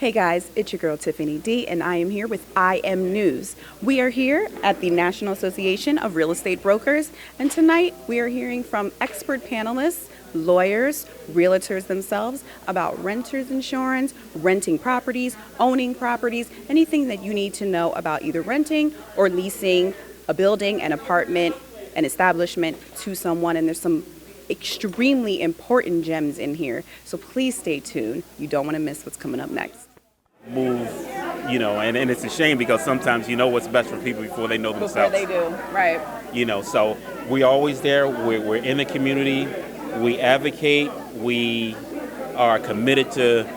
Hey guys, it's your girl Tiffani D, and I am here with I Am News. We are here at the National Association of Real Estate Brokers, and tonight we are hearing from expert panelists, lawyers, realtors themselves about renters insurance, renting properties, owning properties, anything that you need to know about either renting or leasing a building, an apartment, an establishment to someone. And there's some extremely important gems in here, so please stay tuned. You don't want to miss what's coming up next. Move, and it's a shame because sometimes you know what's best for people before they know themselves. Before they do, right. So we're always there. We're in the community. We advocate. We are committed to,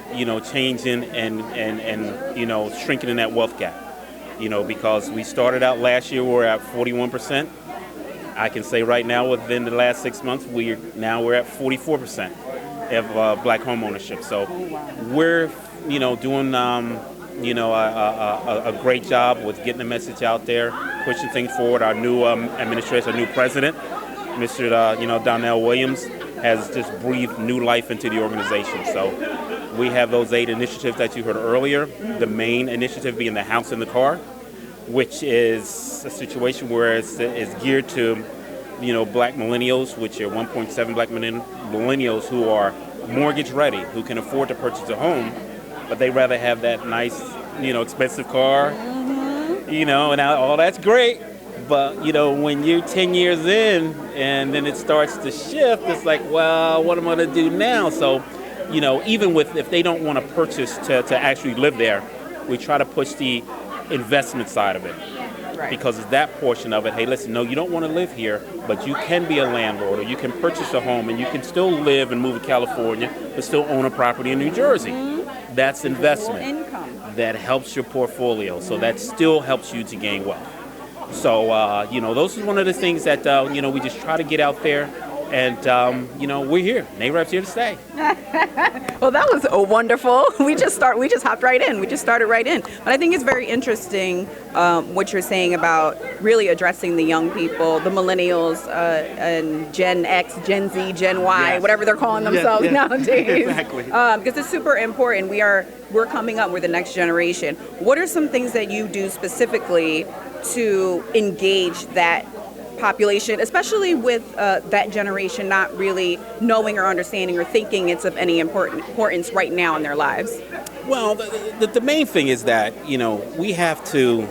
changing and shrinking that wealth gap. Because we started out last year, we're at 41%. I can say right now, within the last 6 months, we're at 44% of black home ownership. So we're, doing, a great job with getting the message out there, pushing things forward. Our new administration, our new president, Mr. Donnell Williams, has just breathed new life into the organization. So we have those 8 initiatives that you heard earlier. The main initiative being the house in the car, which is a situation where it's geared to, black millennials, which are 1.7 black millennials who are mortgage ready, who can afford to purchase a home, but they rather have that nice, expensive car, and all that's great. But, when you're 10 years in and then it starts to shift, it's like, well, what am I going to do now? So, even if they don't want to purchase to actually live there, we try to push the investment side of it. Right. Because it's that portion of it. Hey, listen, no, you don't want to live here, but you can be a landlord, or you can purchase a home and you can still live and move to California, but still own a property in New Jersey. Mm-hmm. That's investment. Income. That helps your portfolio. So that still helps you to gain wealth. So, those are one of the things that, we just try to get out there. And, we're here. NAREB's here to stay. Well, that was wonderful. We just hopped right in. We just started right in. But I think it's very interesting what you're saying about really addressing the young people, the millennials, and Gen X, Gen Z, Gen Y, yes, whatever they're calling themselves nowadays. Exactly. Because it's super important. We're coming up. We're the next generation. What are some things that you do specifically to engage that population, especially with that generation not really knowing or understanding or thinking it's of any importance right now in their lives? Well, the main thing is that, we have to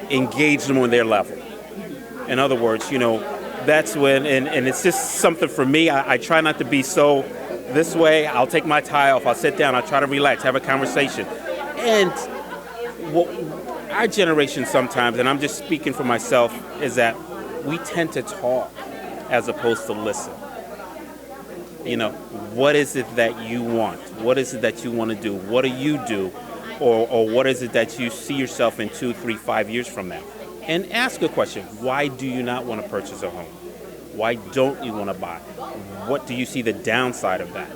engage them on their level. In other words, that's when, and it's just something for me, I try not to be so this way. I'll take my tie off, I'll sit down, I'll try to relax, have a conversation. And what our generation sometimes, and I'm just speaking for myself, is that we tend to talk as opposed to listen. What is it that you want? What is it that you want to do? What do you do? Or what is it that you see yourself in 2, 3, 5 years from now? And ask a question. Why do you not want to purchase a home? Why don't you want to buy? What do you see the downside of that?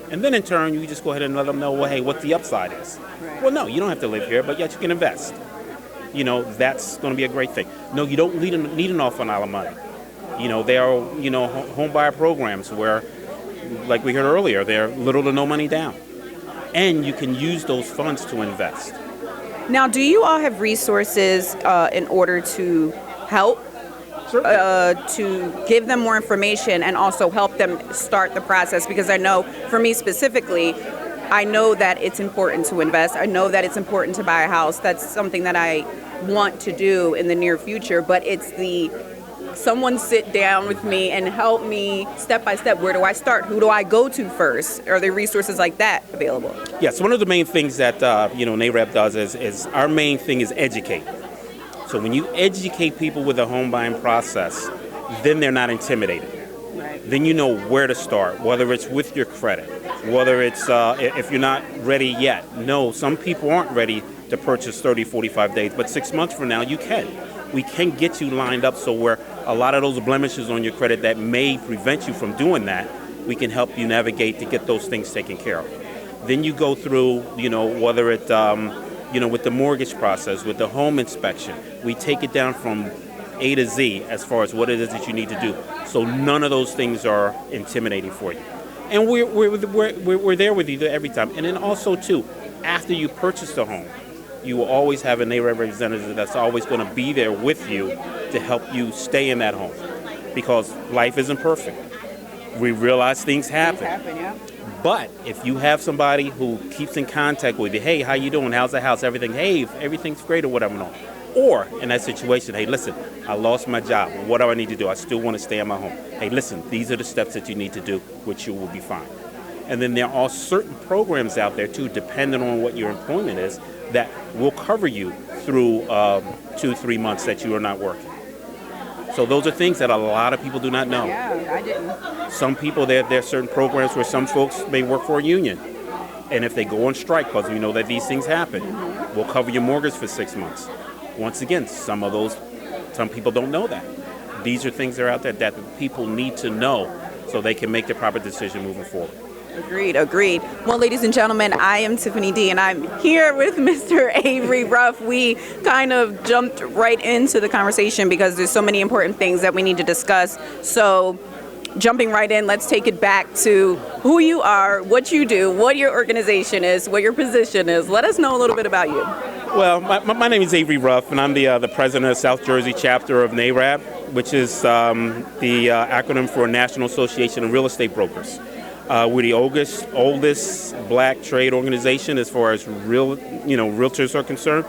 And then in turn, you just go ahead and let them know, well, hey, what the upside is. Right. Well, no, you don't have to live here, but yet you can invest. That's going to be a great thing. No, you don't need an awful lot of money. There are, home buyer programs where, like we heard earlier, they're little to no money down. And you can use those funds to invest. Now, do you all have resources in order to help, to give them more information and also help them start the process? Because I know, for me specifically, I know that it's important to invest. I know that it's important to buy a house. That's something that I want to do in the near future, but it's someone sit down with me and help me step by step. Where do I start? Who do I go to first? Are there resources like that available? Yes, one of the main things that NAREB does is our main thing is educate. So when you educate people with the home buying process, then they're not intimidated. Right. Then you know where to start, whether it's with your credit, whether it's if you're not ready yet. No, some people aren't ready to purchase 30, 45 days, but 6 months from now you can. We can get you lined up so where a lot of those blemishes on your credit that may prevent you from doing that, we can help you navigate to get those things taken care of. Then you go through, whether it's, with the mortgage process, with the home inspection, we take it down from A to Z as far as what it is that you need to do. So none of those things are intimidating for you. And we're there with you every time. And then also, too, after you purchase the home, you will always have a NAREB representative that's always going to be there with you to help you stay in that home, because life isn't perfect. We realize things happen. Yeah. But if you have somebody who keeps in contact with you, hey, how you doing? How's the house? Everything? Hey, everything's great or whatever. Or in that situation, hey, listen, I lost my job. What do I need to do? I still want to stay in my home. Hey, listen, these are the steps that you need to do, which you will be fine. And then there are certain programs out there, too, depending on what your employment is, that will cover you through 2-3 months that you are not working. So those are things that a lot of people do not know. Yeah, I didn't. Some people, there are certain programs where some folks may work for a union. And if they go on strike, because we know that these things happen, we'll cover your mortgage for 6 months. Once again, some people don't know that. These are things that are out there that people need to know so they can make the proper decision moving forward. Agreed. Well, ladies and gentlemen, I am Tiffany D, and I'm here with Mr. Avery Ruff. We kind of jumped right into the conversation because there's so many important things that we need to discuss. So, jumping right in, let's take it back to who you are, what you do, what your organization is, what your position is. Let us know a little bit about you. Well, my name is Avery Ruff, and I'm the president of South Jersey chapter of NAREB, which is the acronym for National Association of Real Estate Brokers. We're the oldest black trade organization as far as realtors are concerned.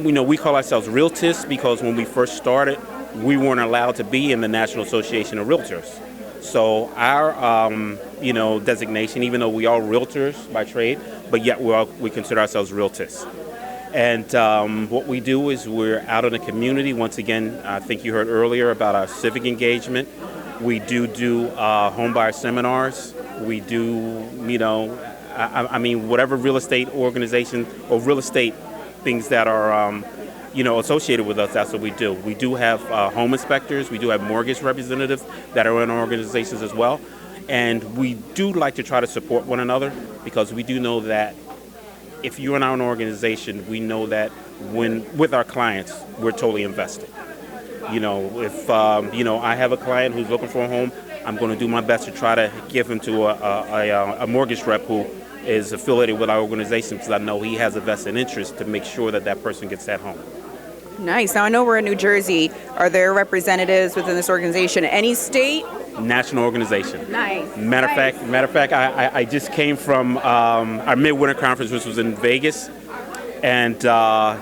We call ourselves realtists because when we first started, we weren't allowed to be in the National Association of Realtors. So our designation, even though we are realtors by trade, but yet we consider ourselves realtists. And what we do is we're out in the community. Once again, I think you heard earlier about our civic engagement. We do homebuyer seminars. We do, whatever real estate organization or real estate things that are, associated with us, that's what we do. We do have home inspectors. We do have mortgage representatives that are in our organizations as well. And we do like to try to support one another because we do know that if you're in our organization, we know that with our clients, we're totally invested. If I have a client who's looking for a home, I'm going to do my best to try to give him to a mortgage rep who is affiliated with our organization because I know he has a vested interest to make sure that person gets that home. Nice. Now I know we're in New Jersey. Are there representatives within this organization? Any state? National organization. Nice. Matter of fact, I just came from our midwinter conference, which was in Vegas, and the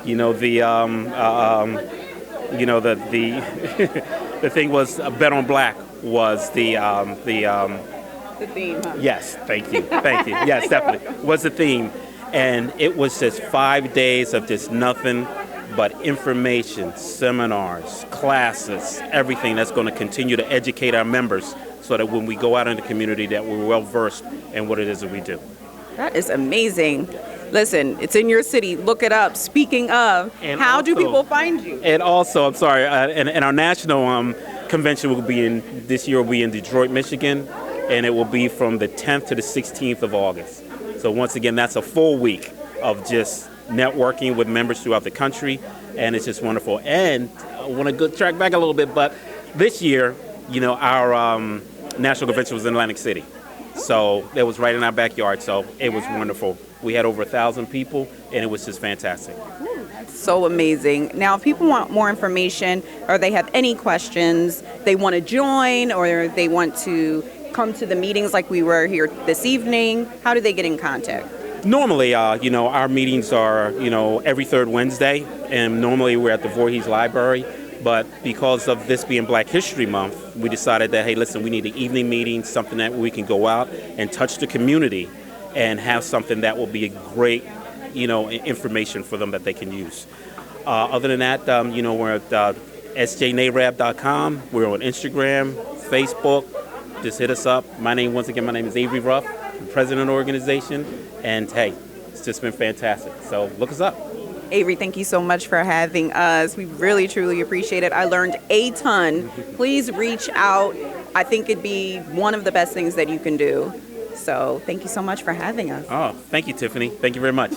the thing was Bet on Black was the theme. Huh? Yes, thank you. Yes, definitely was the theme, and it was just 5 days of just nothing but information, seminars, classes, everything that's going to continue to educate our members so that when we go out in the community that we're well versed in what it is that we do. That is amazing. Listen, it's in your city. Look it up. Speaking of, how do people find you? And also, I'm sorry, and our national convention will be this year will be in Detroit, Michigan, and it will be from the 10th to the 16th of August. So once again, that's a full week of just networking with members throughout the country, and it's just wonderful. And I want to go track back a little bit, but this year, our national convention was in Atlantic City. So it was right in our backyard, so it was wonderful. We had over 1,000 people, and it was just fantastic. That's so amazing. Now, if people want more information or they have any questions, they want to join or they want to come to the meetings like we were here this evening, how do they get in contact? Normally, our meetings are, every third Wednesday, and normally we're at the Voorhees Library. But because of this being Black History Month, we decided that, hey, listen, we need an evening meeting, something that we can go out and touch the community and have something that will be a great, information for them that they can use. Other than that, we're at sjnareb.com. We're on Instagram, Facebook. Just hit us up. Once again, my name is Avery Ruff, I'm president of the organization. And, hey, it's just been fantastic. So look us up. Avery, thank you so much for having us. We really, truly appreciate it. I learned a ton. Please reach out. I think it'd be one of the best things that you can do. So thank you so much for having us. Oh, thank you, Tiffany. Thank you very much.